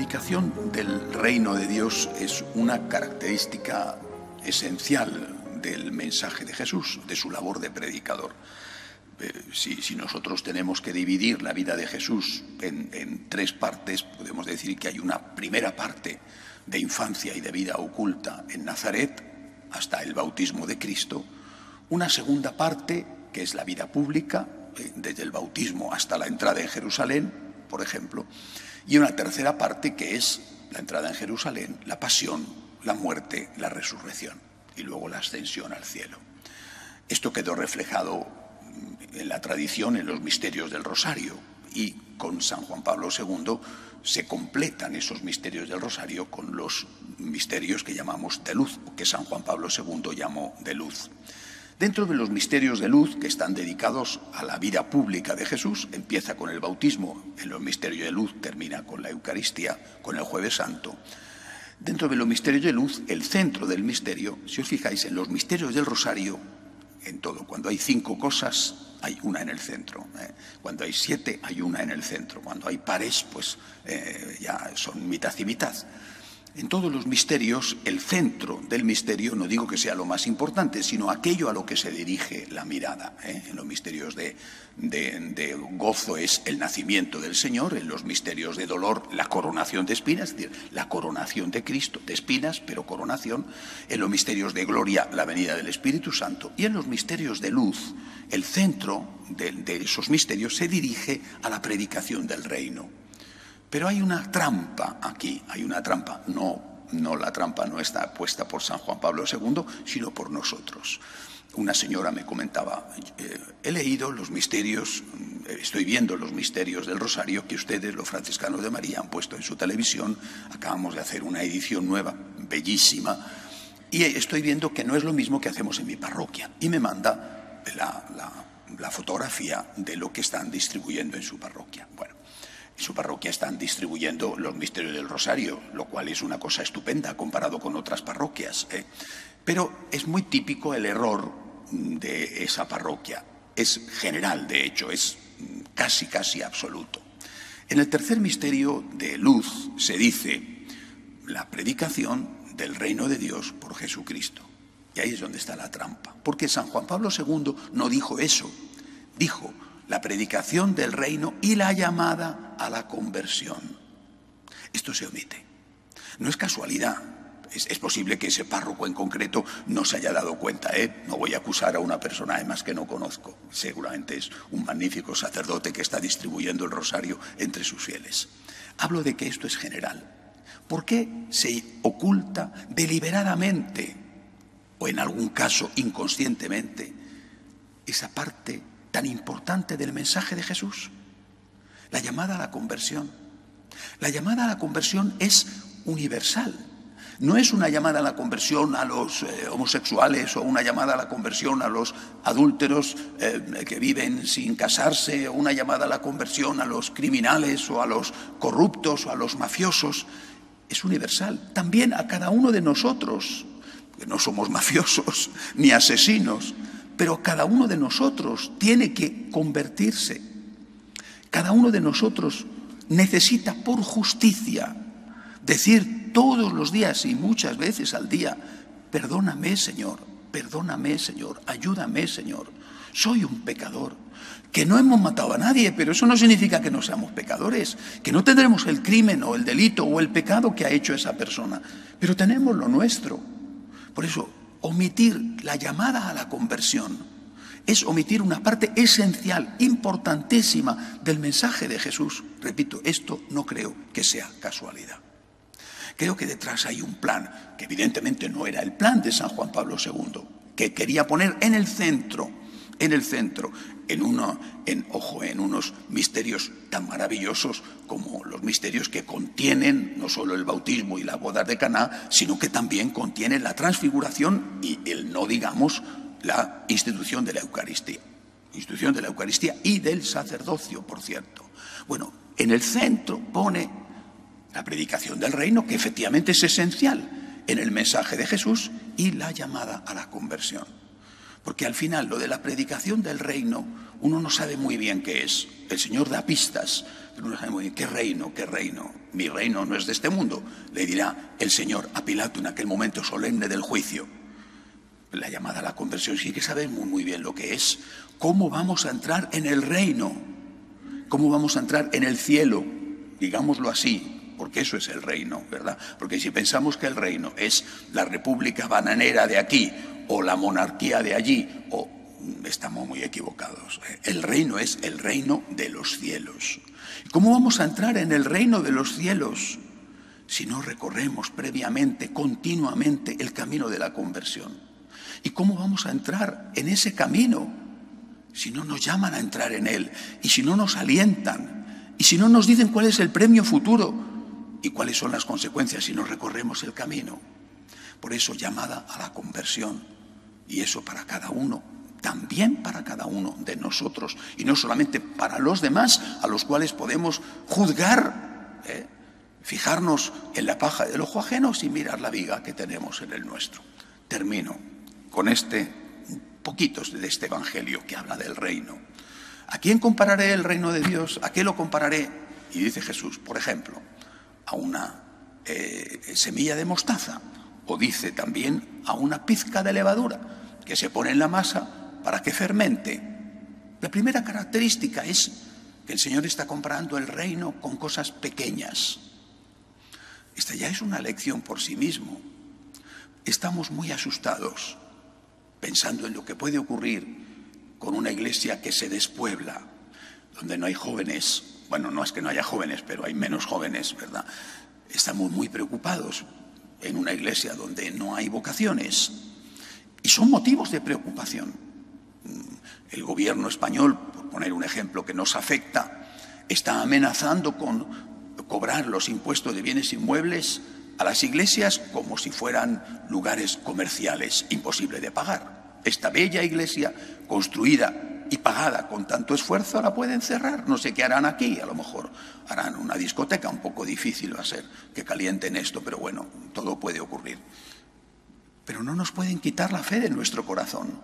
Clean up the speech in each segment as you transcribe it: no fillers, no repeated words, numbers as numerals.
predicación del reino de Dios es una característica esencial del mensaje de Jesús, de su labor de predicador. Si nosotros tenemos que dividir la vida de Jesús en tres partes, podemos decir que hay una primera parte de infancia y de vida oculta en Nazaret hasta el bautismo de Cristo, una segunda parte que es la vida pública, desde el bautismo hasta la entrada en Jerusalén, por ejemplo, y una tercera parte que es la entrada en Jerusalén, la pasión, la muerte, la resurrección y luego la ascensión al cielo. Esto quedó reflejado en la tradición, en los misterios del Rosario, y con San Juan Pablo II se completan esos misterios del Rosario con los misterios que llamamos de luz, o que San Juan Pablo II llamó de luz. Dentro de los misterios de luz que están dedicados a la vida pública de Jesús, empieza con el bautismo, en los misterios de luz termina con la Eucaristía, con el Jueves Santo. Dentro de los misterios de luz, el centro del misterio, si os fijáis en los misterios del Rosario, en todo, cuando hay 5 cosas, hay una en el centro. Cuando hay 7, hay una en el centro. Cuando hay pares, pues ya son mitad y mitad. En todos los misterios, el centro del misterio, no digo que sea lo más importante, sino aquello a lo que se dirige la mirada. En los misterios de gozo es el nacimiento del Señor, en los misterios de dolor la coronación de espinas, es decir, la coronación de Cristo, de espinas, pero coronación. En los misterios de gloria, la venida del Espíritu Santo. Y en los misterios de luz, el centro de esos misterios se dirige a la predicación del reino. Pero hay una trampa aquí, hay una trampa. No, la trampa no está puesta por San Juan Pablo II, sino por nosotros. Una señora me comentaba, he leído los misterios, estoy viendo los misterios del Rosario que ustedes, los franciscanos de María, han puesto en su televisión. Acabamos de hacer una edición nueva, bellísima, y estoy viendo que no es lo mismo que hacemos en mi parroquia. Y me manda la fotografía de lo que están distribuyendo en su parroquia. Bueno. En su parroquia están distribuyendo los misterios del Rosario, lo cual es una cosa estupenda comparado con otras parroquias. Pero es muy típico el error de esa parroquia. Es general, de hecho, es casi absoluto. En el tercer misterio de luz se dice la predicación del reino de Dios por Jesucristo. Y ahí es donde está la trampa. Porque San Juan Pablo II no dijo eso. Dijo la predicación del reino y la llamada a la conversión. Esto se omite. No es casualidad. Es posible que ese párroco en concreto no se haya dado cuenta. No voy a acusar a una persona además que no conozco. Seguramente es un magnífico sacerdote que está distribuyendo el rosario entre sus fieles. Hablo de que esto es general. ¿Por qué se oculta deliberadamente, o en algún caso inconscientemente, esa parte tan importante del mensaje de Jesús? La llamada a la conversión. La llamada a la conversión es universal. No es una llamada a la conversión a los homosexuales o una llamada a la conversión a los adúlteros que viven sin casarse, o una llamada a la conversión a los criminales o a los corruptos o a los mafiosos. Es universal. También a cada uno de nosotros, que no somos mafiosos ni asesinos, pero cada uno de nosotros tiene que convertirse. Cada uno de nosotros necesita por justicia decir todos los días y muchas veces al día: perdóname, Señor, ayúdame, Señor. Soy un pecador, que no hemos matado a nadie, pero eso no significa que no seamos pecadores, que no tendremos el crimen o el delito o el pecado que ha hecho esa persona, pero tenemos lo nuestro. Por eso, omitir la llamada a la conversión es omitir una parte esencial, importantísima del mensaje de Jesús. Repito, esto no creo que sea casualidad. Creo que detrás hay un plan, que evidentemente no era el plan de San Juan Pablo II, que quería poner en el centro, en unos misterios tan maravillosos como los misterios que contienen no solo el bautismo y las bodas de Caná, sino que también contienen la transfiguración y la institución de la Eucaristía. Institución de la Eucaristía y del sacerdocio, por cierto. Bueno, en el centro pone la predicación del reino, que efectivamente es esencial en el mensaje de Jesús, y la llamada a la conversión. Porque al final lo de la predicación del reino, uno no sabe muy bien qué es. El Señor da pistas, pero uno no sabe muy bien qué reino, qué reino. Mi reino no es de este mundo, le dirá el Señor a Pilato en aquel momento solemne del juicio. La llamada a la conversión sí que sabemos muy bien lo que es. ¿Cómo vamos a entrar en el reino? ¿Cómo vamos a entrar en el cielo? Digámoslo así, porque eso es el reino, ¿verdad? Porque si pensamos que el reino es la república bananera de aquí o la monarquía de allí, estamos muy equivocados. El reino es el reino de los cielos. ¿Cómo vamos a entrar en el reino de los cielos si no recorremos previamente, continuamente, el camino de la conversión? ¿Y cómo vamos a entrar en ese camino si no nos llaman a entrar en él? Y si no nos alientan, y si no nos dicen cuál es el premio futuro y cuáles son las consecuencias si no recorremos el camino. Por eso llamada a la conversión, y eso para cada uno, también para cada uno de nosotros, y no solamente para los demás a los cuales podemos juzgar, fijarnos en la paja del ojo ajeno sin mirar la viga que tenemos en el nuestro. Termino con poquitos de este evangelio que habla del reino. ¿A quién compararé el reino de Dios? ¿A qué lo compararé? Y dice Jesús, por ejemplo, a una semilla de mostaza, o dice también a una pizca de levadura que se pone en la masa para que fermente. La primera característica es que el Señor está comparando el reino con cosas pequeñas. Esta ya es una lección por sí mismo. Estamos muy asustados pensando en lo que puede ocurrir con una iglesia que se despuebla, donde no hay jóvenes. Bueno, no es que no haya jóvenes, pero hay menos jóvenes, ¿verdad? Estamos muy preocupados en una iglesia donde no hay vocaciones. Y son motivos de preocupación. El gobierno español, por poner un ejemplo que nos afecta, está amenazando con cobrar los impuestos de bienes inmuebles a las iglesias como si fueran lugares comerciales, imposible de pagar. Esta bella iglesia, construida y pagada con tanto esfuerzo, la pueden cerrar. No sé qué harán aquí, a lo mejor harán una discoteca, un poco difícil va a ser que calienten esto, pero bueno, todo puede ocurrir. Pero no nos pueden quitar la fe de nuestro corazón.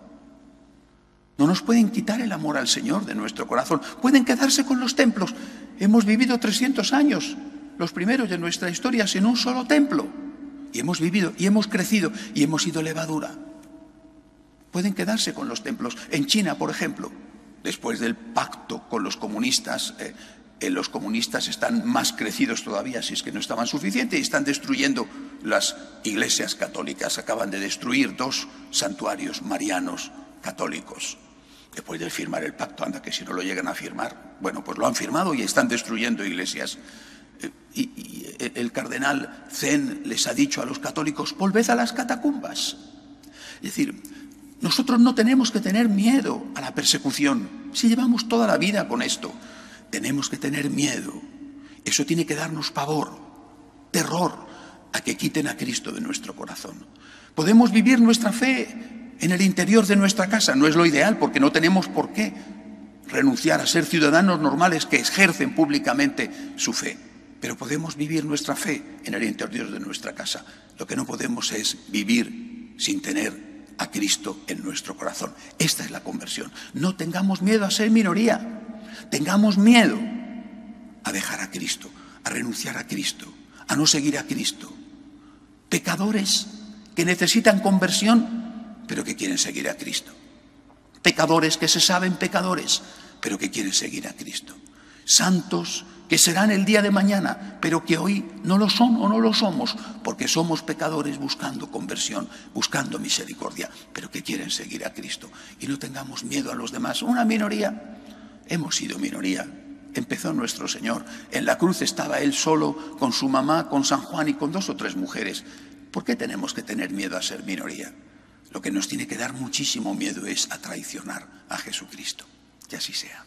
No nos pueden quitar el amor al Señor de nuestro corazón. Pueden quedarse con los templos. Hemos vivido 300 años, los primeros de nuestra historia, sin un solo templo. Y hemos vivido, y hemos crecido, y hemos sido levadura. Pueden quedarse con los templos. En China, por ejemplo, después del pacto con los comunistas están más crecidos todavía, si es que no estaban suficientes, y están destruyendo las iglesias católicas. Acaban de destruir 2 santuarios marianos católicos. Después de firmar el pacto, anda que si no lo llegan a firmar, bueno, pues lo han firmado y están destruyendo iglesias. Y el cardenal Zen les ha dicho a los católicos, volved a las catacumbas. Es decir, nosotros no tenemos que tener miedo a la persecución. Si llevamos toda la vida con esto, tenemos que tener miedo. Eso tiene que darnos pavor, terror, a que quiten a Cristo de nuestro corazón. Podemos vivir nuestra fe en el interior de nuestra casa. No es lo ideal porque no tenemos por qué renunciar a ser ciudadanos normales que ejercen públicamente su fe. Pero podemos vivir nuestra fe en el interior de nuestra casa. Lo que no podemos es vivir sin tener a Cristo en nuestro corazón. Esta es la conversión. No tengamos miedo a ser minoría. Tengamos miedo a dejar a Cristo, a renunciar a Cristo, a no seguir a Cristo. Pecadores que necesitan conversión, pero que quieren seguir a Cristo. Pecadores que se saben pecadores, pero que quieren seguir a Cristo. Santos que serán el día de mañana, pero que hoy no lo son o no lo somos, porque somos pecadores buscando conversión, buscando misericordia, pero que quieren seguir a Cristo. Y no tengamos miedo a los demás. Una minoría, hemos sido minoría. Empezó nuestro Señor. En la cruz estaba Él solo, con su mamá, con San Juan y con 2 o 3 mujeres. ¿Por qué tenemos que tener miedo a ser minoría? Lo que nos tiene que dar muchísimo miedo es a traicionar a Jesucristo. Que así sea.